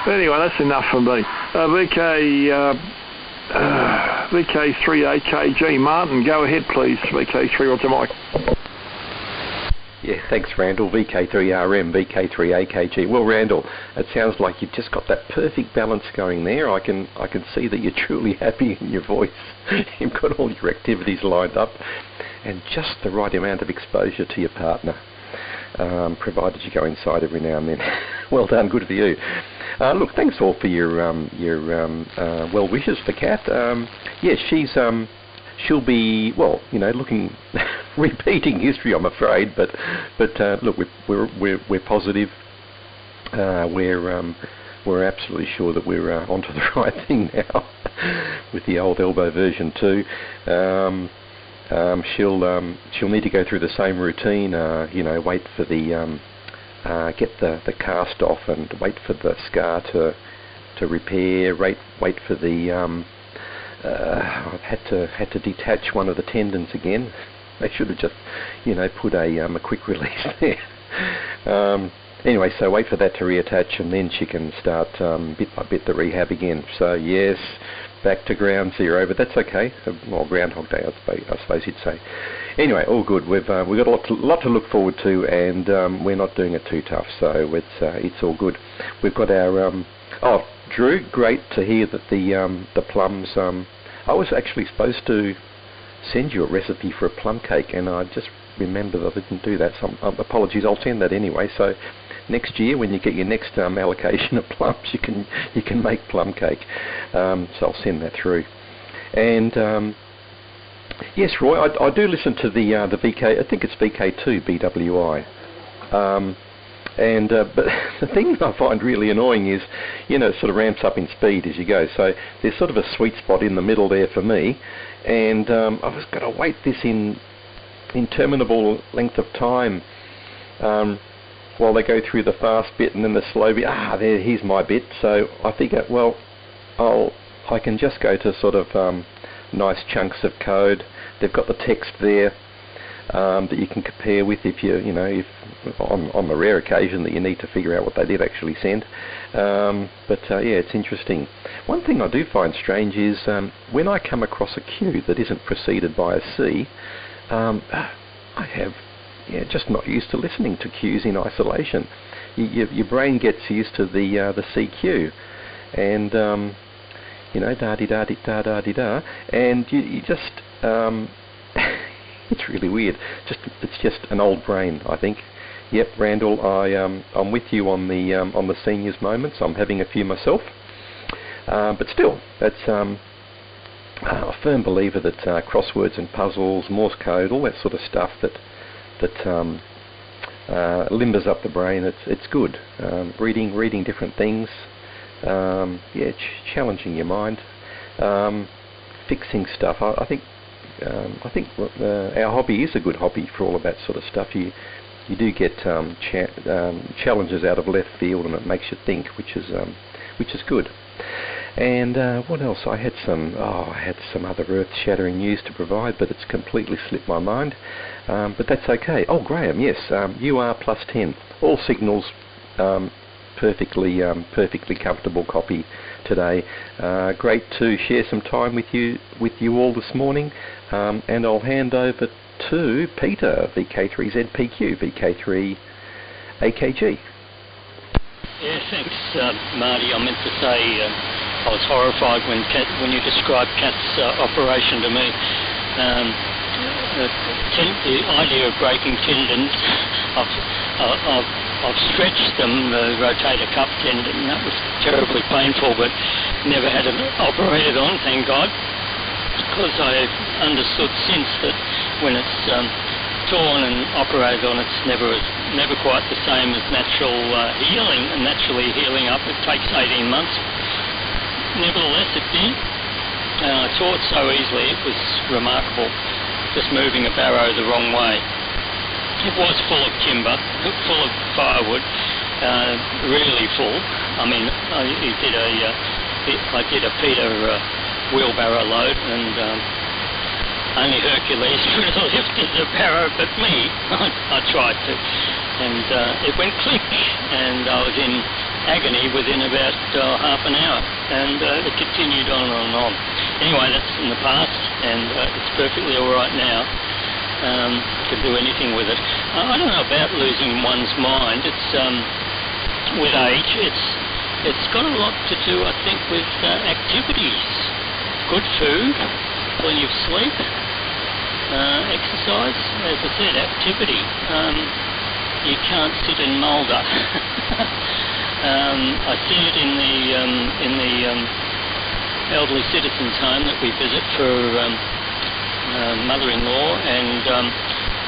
But anyway, that's enough for me. VK3AKG, Martin, go ahead, please. VK3, what's the mic? Yeah, thanks, Randall. VK3RM, VK3AKG. Well, Randall, it sounds like you've just got that perfect balance going there. I can see that you're truly happy in your voice. You've got all your activities lined up and just the right amount of exposure to your partner, provided you go inside every now and then. Well done, good for you. Look, thanks all for your well wishes for Kat. Yes, she'll be, well, you know, looking repeating history, I'm afraid, but look, we're positive. We're absolutely sure that we're onto the right thing now with the old elbow version 2. She'll need to go through the same routine. You know, wait for the get the cast off and wait for the scar to repair. Wait for the I've had to detach one of the tendons again. They should have just, you know, put a quick release there. Anyway, so wait for that to reattach, and then she can start bit by bit the rehab again. So yes, back to ground zero, but that's okay. Well, Groundhog Day, I suppose you'd say. Anyway, all good. We've got a lot to look forward to, and we're not doing it too tough, so it's all good. We've got our oh, Drew, great to hear that the plums. I was actually supposed to send you a recipe for a plum cake, and I just remembered I didn't do that. So apologies. I'll send that anyway. So next year, when you get your next allocation of plums, you can make plum cake. So I'll send that through. And yes, Roy, I do listen to the VK. I think it's VK2 BWI. But the thing that I find really annoying is, you know, it sort of ramps up in speed as you go. So there's sort of a sweet spot in the middle there for me, and I was going to wait this interminable length of time while they go through the fast bit and then the slow bit. Here's my bit. So I figure, well, I can just go to sort of nice chunks of code. They've got the text there that you can compare with if if on the rare occasion that you need to figure out what they did actually send. Yeah, it's interesting. One thing I do find strange is when I come across a Q that isn't preceded by a C, I have just not used to listening to Qs in isolation. Your brain gets used to the CQ, and da-di-da-di-da-da-di-da, and you just it's really weird. It's just an old brain, I think. Yep, Randall, I'm with you on the seniors moments. I'm having a few myself, but still, that's a firm believer that crosswords and puzzles, Morse code, all that sort of stuff that limbers up the brain. It's good. Reading different things. Challenging your mind. Fixing stuff. I think our hobby is a good hobby for all of that sort of stuff. You do get challenges out of left field, and it makes you think, which is good. And what else? I had some other earth-shattering news to provide, but it's completely slipped my mind. But that's okay. Oh, Graham, yes, you are +10. All signals perfectly comfortable copy today. Great to share some time with you all this morning, and I'll hand over to Peter, VK3ZPQ, VK3AKG. Yeah, thanks, Marty. I meant to say I was horrified when you described Kat's operation to me. The idea of breaking tendons, I've stretched them, the rotator cuff tendon. That was terribly painful, but never had it operated on, thank God, because I've understood since that when it's torn and operated on, it's never quite the same as natural healing, and naturally healing up, it takes 18 months. Nevertheless, it did. I tore it so easily, it was remarkable, just moving a barrow the wrong way. It was full of timber, full of firewood, really full. I mean, I did a Peter wheelbarrow load, and only Hercules could have lifted the barrow but me. I tried to, and it went click, and I was in agony within about half an hour, and it continued on and on. Anyway, that's in the past, and it's perfectly all right now. Can do anything with it. I don't know about losing one's mind. It's with age. It's got a lot to do, I think, with activities, good food, plenty of sleep, exercise. As I said, activity. You can't sit and moulder. I see it in the elderly citizens' home that we visit for mother-in-law, and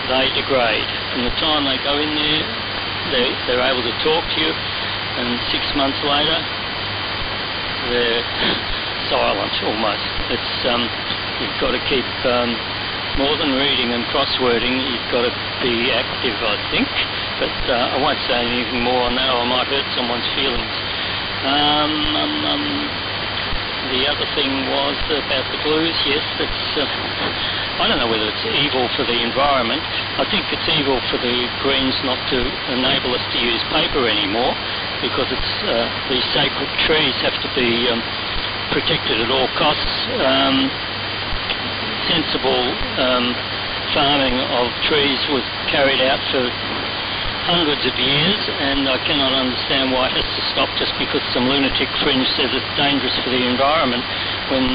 they degrade. From the time they go in there, they're able to talk to you, and 6 months later, they're silent almost. It's you've got to keep more than reading and crosswording. You've got to be active, I think. But I won't say anything more on that, or I might hurt someone's feelings. The other thing was about the blues. Yes, that's. I don't know whether it's evil for the environment. I think it's evil for the Greens not to enable us to use paper anymore, because it's these sacred trees have to be protected at all costs. Sensible farming of trees was carried out for hundreds of years, and I cannot understand why it has to stop just because some lunatic fringe says it's dangerous for the environment, when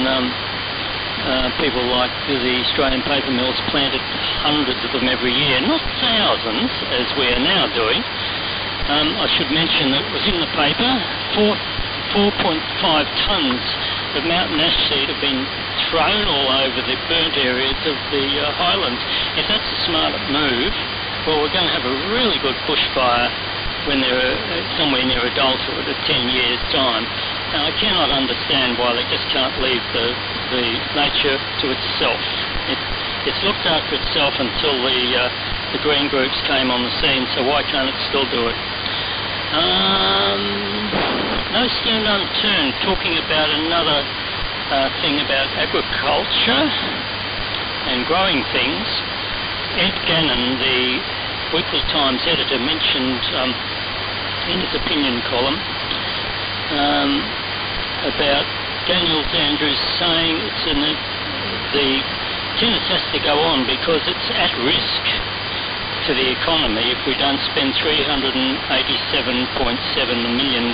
people like the Australian paper mills planted hundreds of them every year, not thousands as we are now doing. I should mention that it was in the paper, 4.5 tonnes of mountain ash seed have been thrown all over the burnt areas of the highlands. If that's a smart move, well, we're going to have a really good bushfire when they're somewhere near adulthood at 10 years' time. And I cannot understand why they just can't leave the nature to itself. It's looked after itself until the green groups came on the scene, so why can't it still do it? No stone unturned, talking about another thing about agriculture and growing things. Ed Gannon, the Weekly Times editor, mentioned in his opinion column about Daniel Andrews saying the tennis has to go on because it's at risk to the economy if we don't spend $387.7 million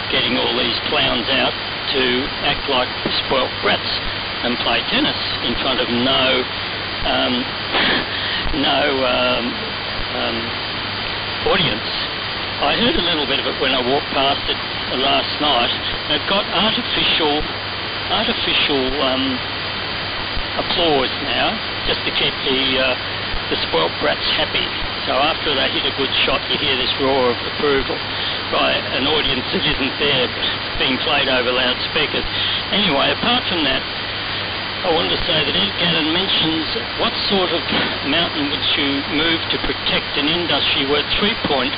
getting all these clowns out to act like spoilt brats and play tennis in front of no audience. I heard a little bit of it when I walked past it last night. They've got artificial applause now, just to keep the spoilt brats happy. So after they hit a good shot, you hear this roar of approval by an audience that isn't there, being played over loudspeakers. Anyway, apart from that, I wanted to say that Ed Gannon mentions what sort of mountain would you move to protect an industry worth $3.1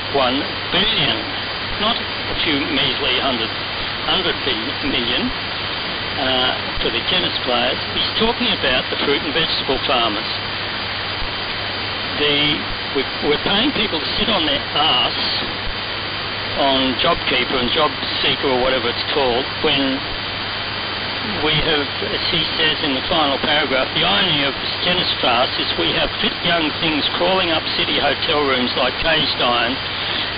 billion, not a few measly 100 million for the tennis players. He's talking about the fruit and vegetable farmers. We're paying people to sit on their arse on JobKeeper and JobSeeker or whatever it's called, when we have, as he says in the final paragraph, the irony of this tennis farce is we have fit young things crawling up city hotel rooms like caged iron.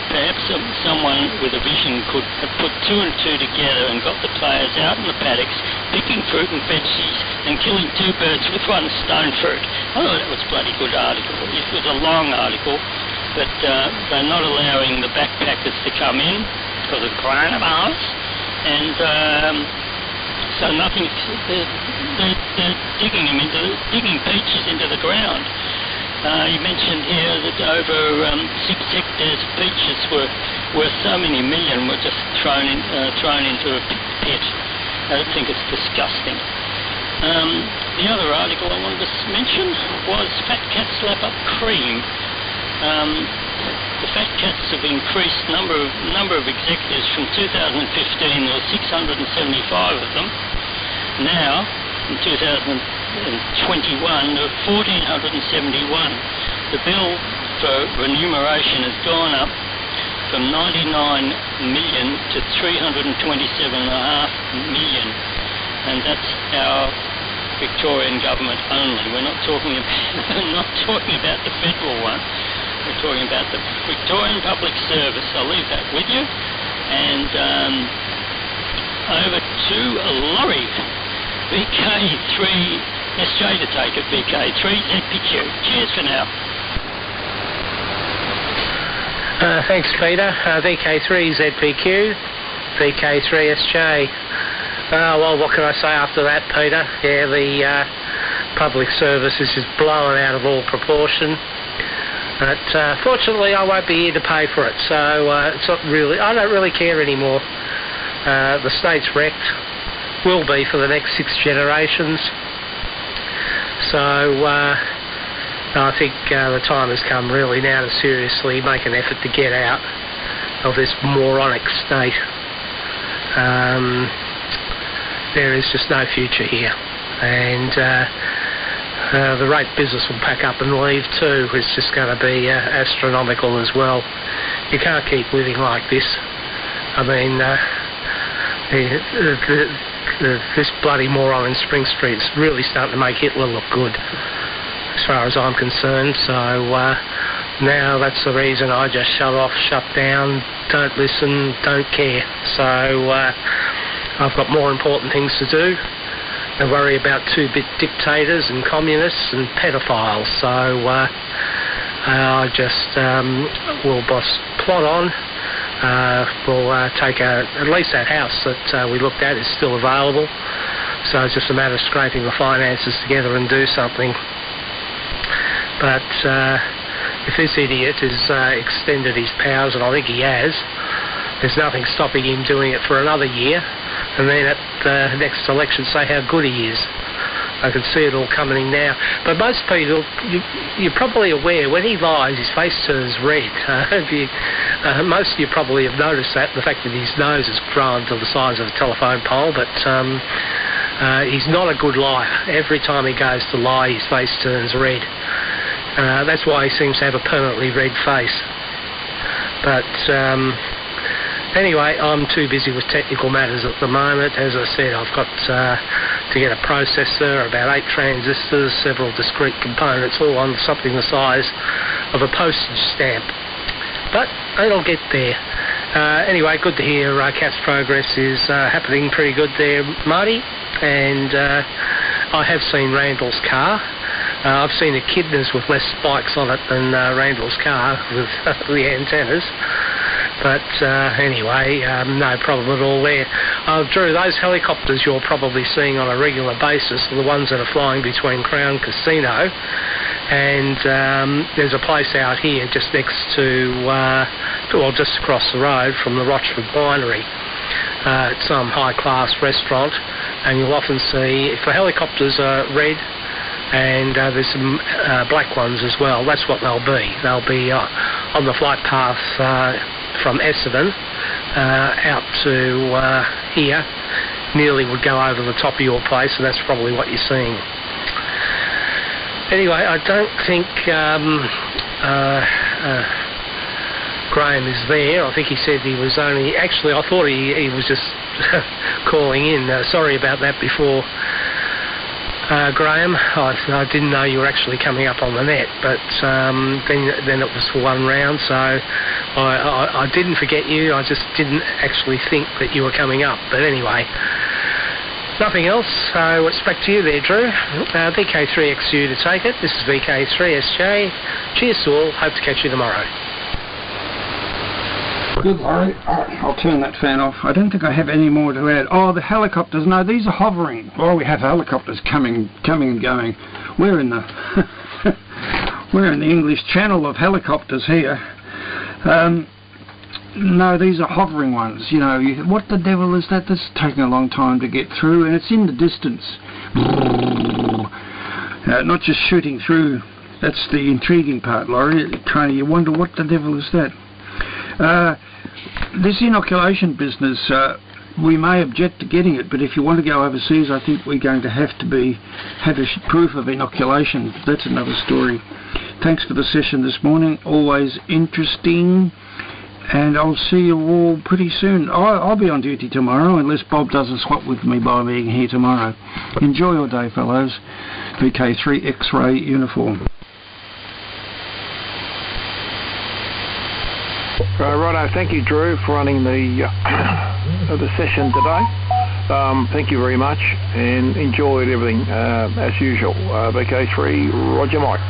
Perhaps someone with a vision could have put two and two together and got the players out in the paddocks, picking fruit and veggies and killing two birds with one stone fruit. I thought that was a bloody good article. It was a long article, but they're not allowing the backpackers to come in because of coronavirus, and so nothing. They're digging peaches into the ground. You mentioned here that over 6 hectares of peaches were worth so many million were just thrown into a pit. I think it's disgusting. The other article I wanted to mention was fat cats lap up cream. The fat cats have increased number of executives from 2015. There were 675 of them. Now, in 2021, there were 1,471. The bill for remuneration has gone up from 99 million to 327.5 million, and that's our Victorian government only. We're not talking about the federal one. We're talking about the Victorian Public Service. I'll leave that with you. And over to a lorry. VK3SJ to take it, VK3ZPQ. Cheers for now. Thanks, Peter. VK3ZPQ, VK3SJ. Well, what can I say after that, Peter? Yeah, the public service is just blown out of all proportion. But fortunately, I won't be here to pay for it, so it's not really. I don't really care anymore. The state's wrecked, will be for the next 6 generations. So I think the time has come really now to seriously make an effort to get out of this moronic state. There is just no future here, and the rate business will pack up and leave too. It's just going to be astronomical as well. You can't keep living like this. I mean, this bloody moron in Spring Street is really starting to make Hitler look good, as far as I'm concerned. So now that's the reason I just shut off, shut down, don't listen, don't care. So I've got more important things to do than worry about 2-bit dictators and communists and pedophiles. So I just will plod on. We'll take at least that house that we looked at is still available. So it's just a matter of scraping the finances together and do something. But if this idiot has extended his powers, and I think he has, there's nothing stopping him doing it for another year, and then at the next election say how good he is. I can see it all coming now. But most people, you're probably aware, when he lies, his face turns red. Most of you probably have noticed that, the fact that his nose has grown to the size of a telephone pole, but he's not a good liar. Every time he goes to lie, his face turns red. That's why he seems to have a permanently red face. But anyway, I'm too busy with technical matters at the moment. As I said, I've got to get a processor, about 8 transistors, several discrete components, all on something the size of a postage stamp. But it'll get there. Anyway, good to hear Cat's progress is happening pretty good there, Marty. And I have seen Randall's car. I've seen echidnas with less spikes on it than Randall's car with the antennas. But anyway, no problem at all there. Drew, those helicopters you're probably seeing on a regular basis are the ones that are flying between Crown Casino and there's a place out here just next to, well, just across the road from the Rochford Winery. It's some high-class restaurant, and you'll often see, if the helicopters are red, and there's some black ones as well, that's what they'll be. They'll be on the flight path from Essendon out to here, nearly would go over the top of your place, and that's probably what you're seeing. Anyway, I don't think Graham is there. I think he said he was only... Actually, I thought he was just calling in. Sorry about that before, Graham. I didn't know you were actually coming up on the net, but then it was for one round, so I didn't forget you. I just didn't actually think that you were coming up. But anyway, nothing else, so it's back to you there, Drew. VK3XU to take it. This is VK3SJ. Cheers to all. Hope to catch you tomorrow. Good, Laurie. I'll turn that fan off. I don't think I have any more to add. Oh, the helicopters. No, these are hovering. Oh, we have helicopters coming and going. We're in the We're in the English Channel of helicopters here. No, these are hovering ones. You know, what the devil is that? That's taking a long time to get through, and it's in the distance. Not just shooting through. That's the intriguing part, Laurie. Kind of, you wonder what the devil is that. This inoculation business, we may object to getting it, but if you want to go overseas, I think we're going to have proof of inoculation. That's another story. Thanks for the session this morning. Always interesting. And I'll see you all pretty soon. I'll be on duty tomorrow, unless Bob doesn't swap with me by being here tomorrow. Enjoy your day, fellows. VK3 X-ray uniform. Righto, thank you, Drew, for running the session today. Thank you very much, and enjoyed everything as usual. VK3, Roger Mike.